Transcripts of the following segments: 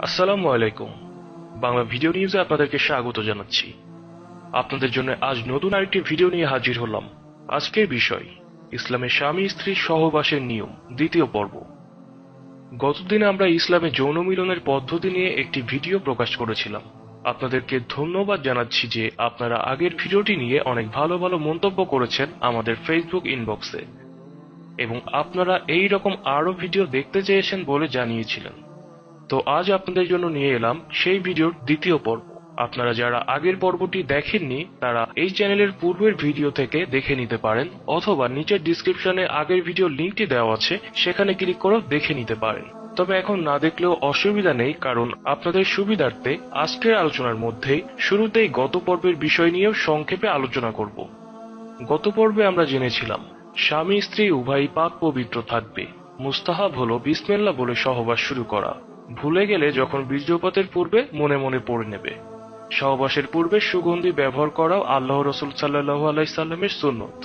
আসসালামু আলাইকুম। বাংলা ভিডিও নিউজে আপনাদেরকে স্বাগত জানাচ্ছি। আপনাদের জন্য আজ নতুন আরেকটি ভিডিও নিয়ে হাজির হলাম। আজকের বিষয় ইসলামের স্বামী স্ত্রীর সহবাসের নিয়ম, দ্বিতীয় পর্ব। গতদিনে আমরা ইসলামে যৌন মিলনের পদ্ধতি নিয়ে একটি ভিডিও প্রকাশ করেছিলাম। আপনাদেরকে ধন্যবাদ জানাচ্ছি যে আপনারা আগের ভিডিওটি নিয়ে অনেক ভালো ভালো মন্তব্য করেছেন আমাদের ফেসবুক ইনবক্সে, এবং আপনারা এই রকম আরো ভিডিও দেখতে চেয়েছেন বলে জানিয়েছিলেন। তো আজ আপনাদের জন্য নিয়ে এলাম সেই ভিডিওর দ্বিতীয় পর্ব। আপনারা যারা আগের পর্বটি দেখেননি তারা এই চ্যানেলের পূর্বের ভিডিও থেকে দেখে নিতে পারেন, অথবা নিচের ডিসক্রিপশনে আগের ভিডিও লিঙ্কটি দেওয়া আছে, সেখানে ক্লিক করে দেখে নিতে পারেন। তবে এখন না দেখলেও অসুবিধা নেই, কারণ আপনাদের সুবিধার্থে আজকের আলোচনার মধ্যেই শুরুতেই গত পর্বের বিষয় নিয়েও সংক্ষেপে আলোচনা করব। গত পর্বে আমরা জেনেছিলাম স্বামী স্ত্রী উভয়ই পাক পবিত্র থাকবে। মুস্তাহাব হলো বিসমিল্লাহ বলে সহবাস শুরু করা। ভুলে গেলে যখন বীর্যপাতের পূর্বে মনে মনে পড়ে নেবে। সহবাসের পূর্বে সুগন্ধি ব্যবহার করাও আল্লাহ রসুল সাল্লাল্লাহু আলাইহি সাল্লামের সুন্নত।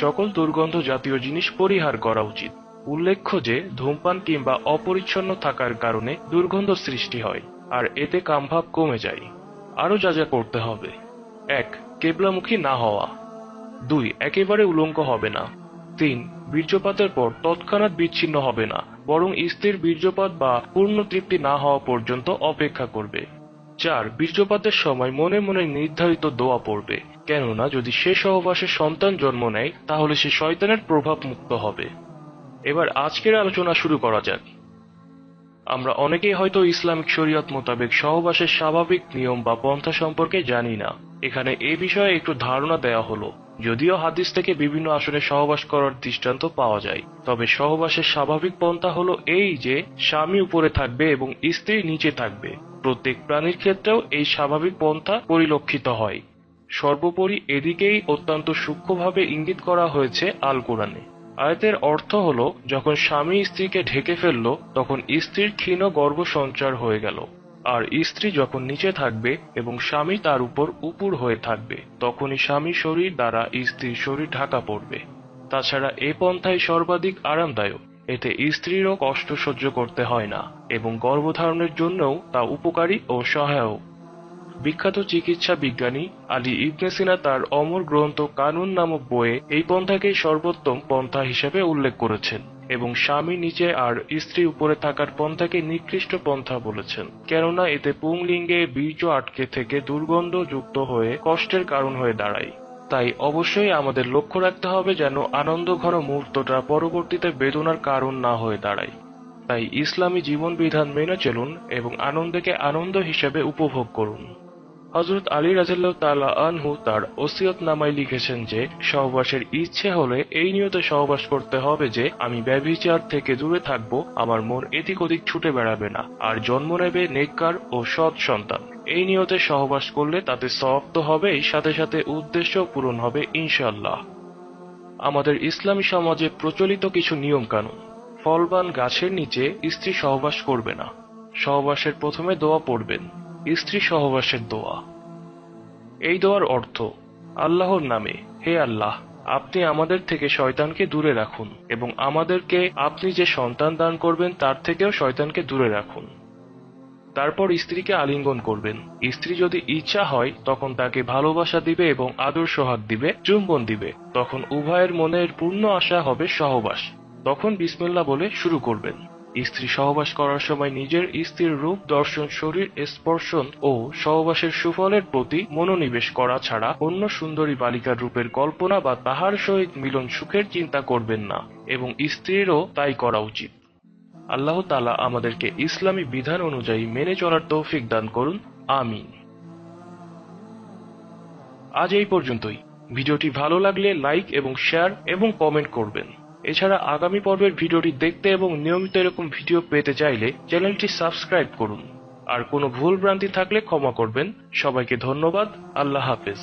সকল দুর্গন্ধ জাতীয় জিনিস পরিহার করা উচিত। উল্লেখ্য যে ধূমপান কিংবা অপরিচ্ছন্ন থাকার কারণে দুর্গন্ধ সৃষ্টি হয়, আর এতে কামভাব কমে যায়। আরো যা যা করতে হবে: 1. কেবলামুখী না হওয়া। 2. একেবারে উলঙ্গ হবে না। 3. বীর্যপাতের পর তৎক্ষণাৎ বিচ্ছিন্ন হবে না, বরং স্ত্রীর বীর্যপাত বা পূর্ণ তৃপ্তি না হওয়া পর্যন্ত অপেক্ষা করবে। 4. বীর্যপাতের সময় মনে মনে নির্ধারিত দোয়া পড়বে, কেননা যদি সে সহবাসে সন্তান জন্ম নেয় তাহলে সে শয়তানের প্রভাব মুক্ত হবে। এবার আজকের আলোচনা শুরু করা যাক। আমরা অনেকেই হয়তো ইসলামিক শরীয়ত মোতাবেক সহবাসের স্বাভাবিক নিয়ম বা পন্থা সম্পর্কে জানি না। এখানে এ বিষয়ে একটু ধারণা দেওয়া হলো। যদিও হাদিস থেকে বিভিন্ন আসনে সহবাস করার দৃষ্টান্ত পাওয়া যায়, তবে সহবাসের স্বাভাবিক পন্থা হলো এই যে স্বামী উপরে থাকবে এবং স্ত্রী নিচে থাকবে। প্রত্যেক প্রাণীর ক্ষেত্রেও এই স্বাভাবিক পন্থা পরিলক্ষিত হয়। সর্বোপরি এদিকেই অত্যন্ত সূক্ষ্মভাবে ইঙ্গিত করা হয়েছে আল কোরআনে। আয়াতের অর্থ হলো, যখন স্বামী স্ত্রীকে ঢেকে ফেলল তখন স্ত্রীর ক্ষীণ গর্ভ সঞ্চার হয়ে গেল, আর স্ত্রী যখন নিচে থাকবে এবং স্বামী তার উপর উপুর হয়ে থাকবে তখনই স্বামীর শরীর দ্বারা স্ত্রীর শরীর ঢাকা পড়বে। তাছাড়া এ পন্থাই সর্বাধিক আরামদায়ক। এতে স্ত্রীরও কষ্ট সহ্য করতে হয় না, এবং গর্ভধারণের জন্যও তা উপকারী ও সহায়ক। বিখ্যাত চিকিৎসা বিজ্ঞানী আলী ইবনে সিনা তার অমর গ্রন্থ কানুন নামক বইয়ে এই পন্থাকেই সর্বোত্তম পন্থা হিসেবে উল্লেখ করেছেন, এবং স্বামী নিচে আর স্ত্রী উপরে থাকার পন্থাকে নিকৃষ্ট পন্থা বলেছেন, কেননা এতে পুংলিঙ্গে বীর্য আটকে থেকে দুর্গন্ধ যুক্ত হয়ে কষ্টের কারণ হয়ে দাঁড়ায়। তাই অবশ্যই আমাদের লক্ষ্য রাখতে হবে যেন আনন্দঘন মুহূর্তটা পরবর্তীতে বেদনার কারণ না হয়ে দাঁড়ায়। তাই ইসলামী জীবন বিধান মেনে চলুন এবং আনন্দকে আনন্দ হিসেবে উপভোগ করুন। হযরত আলী রাদিয়াল্লাহু তাআলা আনহু তার ওসিয়ত নামায় লিখেছেন যে সহবাসের ইচ্ছে হলে এই নিয়তে সহবাস করতে হবে যে আমি ব্যভিচার থেকে দূরে থাকব, আমার মন এদিক ওদিক ছুটে বেড়াবে না, আর জন্ম নেবে নেককার ও সৎ সন্তান। এই নিয়তে সহবাস করলে তাতে সওয়াব তো হবেই, সাথে সাথে উদ্দেশ্য পূরণ হবে ইনশাআল্লাহ। আমাদের ইসলামী সমাজে প্রচলিত কিছু নিয়ম কানুন: ফলবান গাছের নিচে স্ত্রী সহবাস করবে না। সহবাসের প্রথমে দোয়া পড়বেন, স্ত্রী সহবাসের দোয়া। এই দোয়ার অর্থ: আল্লাহর নামে, হে আল্লাহ, আপনি আমাদের থেকে শয়তানকে দূরে রাখুন, এবং আমাদেরকে আপনি যে সন্তান দান করবেন তার থেকেও শয়তানকে দূরে রাখুন। তারপর স্ত্রীকে আলিঙ্গন করবেন। স্ত্রী যদি ইচ্ছা হয় তখন তাকে ভালোবাসা দিবে এবং আদর সোহাগ দিবে, চুম্বন দিবে। তখন উভয়ের মনের পূর্ণ আশা হবে সহবাস। তখন বিসমিল্লাহ বলে শুরু করবেন। স্ত্রী সহবাস করার সময় নিজের স্ত্রীর রূপ দর্শন, শরীর স্পর্শন ও সহবাসের সুফলের প্রতি মনোনিবেশ করা ছাড়া অন্য সুন্দরী বালিকার রূপের কল্পনা বা তাহার সহিত মিলন সুখের চিন্তা করবেন না, এবং স্ত্রীরও তাই করা উচিত। আল্লাহ তাআলা আমাদেরকে ইসলামী বিধান অনুযায়ী মেনে চলার তৌফিক দান করুন, আমিন। আজ এই পর্যন্তই। ভিডিওটি ভালো লাগলে লাইক এবং শেয়ার এবং কমেন্ট করবেন। এছাড়া আগামী পর্বের ভিডিওটি দেখতে এবং নিয়মিত এরকম ভিডিও পেতে চাইলে চ্যানেলটি সাবস্ক্রাইব করুন। আর কোনো ভুল ভ্রান্তি থাকলে ক্ষমা করবেন। সবাইকে ধন্যবাদ। আল্লাহ হাফেজ।